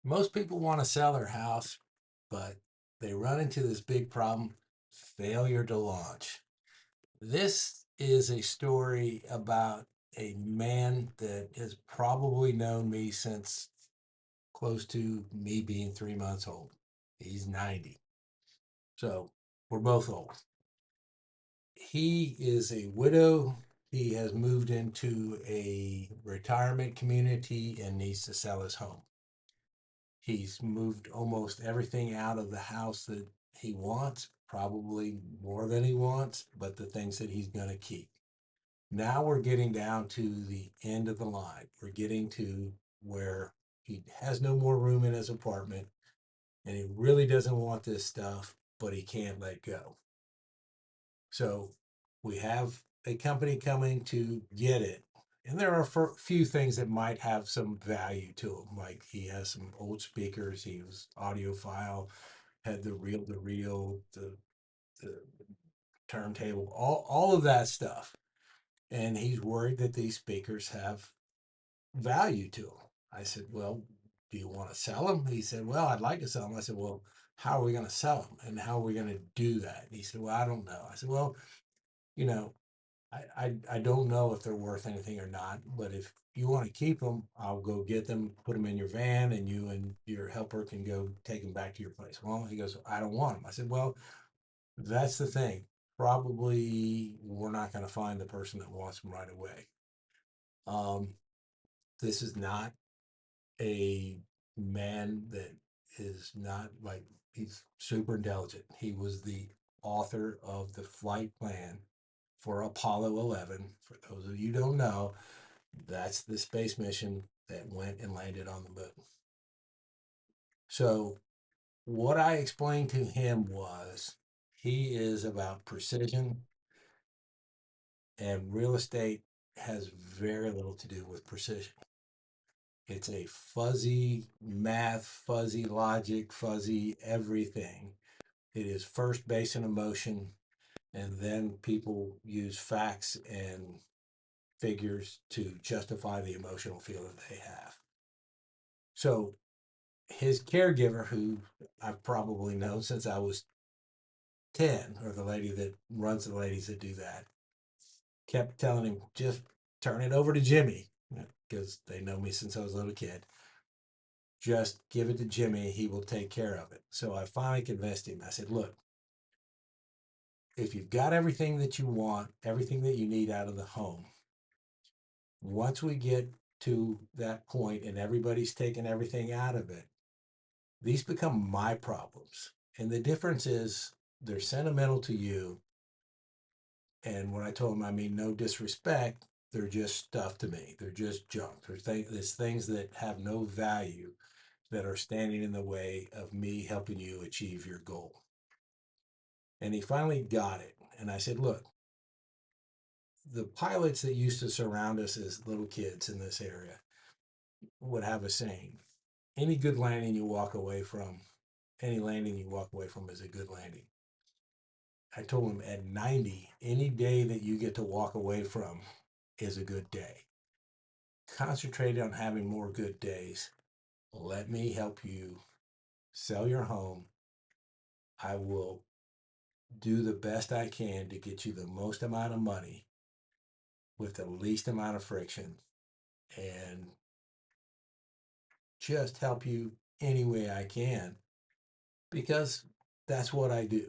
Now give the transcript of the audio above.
Most people want to sell their house, but they run into this big problem: failure to launch. This is a story about a man that has probably known me since close to me being 3 months old. He's 90. So we're both old. He is a widow. He has moved into a retirement community and needs to sell his home. He's moved almost everything out of the house that he wants, probably more than he wants, but the things that he's going to keep. Now we're getting down to the end of the line. We're getting to where he has no more room in his apartment and he really doesn't want this stuff, but he can't let go. So we have a company coming to get it. And there are a few things that might have some value to him. Like he has some old speakers, he was audiophile, had the reel to reel, the turntable, all of that stuff. And he's worried that these speakers have value to him. I said, well, do you want to sell them? He said, well, I'd like to sell them. I said, well, how are we going to sell them? And how are we going to do that? And he said, well, I don't know. I said, well, you know, I don't know if they're worth anything or not, but if you want to keep them, I'll go get them, put them in your van, and you and your helper can go take them back to your place. Well, he goes, I don't want them. I said, well, that's the thing. Probably we're not going to find the person that wants them right away. Um, this is not a man that is not like he's super intelligent. He was the author of the flight plan for Apollo 11. For those of you who don't know, that's the space mission that went and landed on the moon. So, what I explained to him was he is about precision, and real estate has very little to do with precision. It's a fuzzy math, fuzzy logic, fuzzy everything. It is first based on emotion, and then people use facts and figures to justify the emotional feeling they have. So his caregiver, who I've probably known since I was 10, or the lady that runs the ladies that do that, kept telling him, just turn it over to Jimmy, because they know me since I was a little kid. Just give it to Jimmy. He will take care of it. So I finally convinced him. I said, look, if you've got everything that you want, everything that you need out of the home, once we get to that point and everybody's taken everything out of it, these become my problems. And the difference is they're sentimental to you. And when I told him, I mean, no disrespect, they're just stuff to me. They're just junk. There's things that have no value that are standing in the way of me helping you achieve your goal. And he finally got it. And I said, look, the pilots that used to surround us as little kids in this area would have a saying: any good landing you walk away from, any landing you walk away from is a good landing. I told him at 90, any day that you get to walk away from is a good day. Concentrate on having more good days. Let me help you sell your home. I will do the best I can to get you the most amount of money with the least amount of friction and just help you any way I can because that's what I do.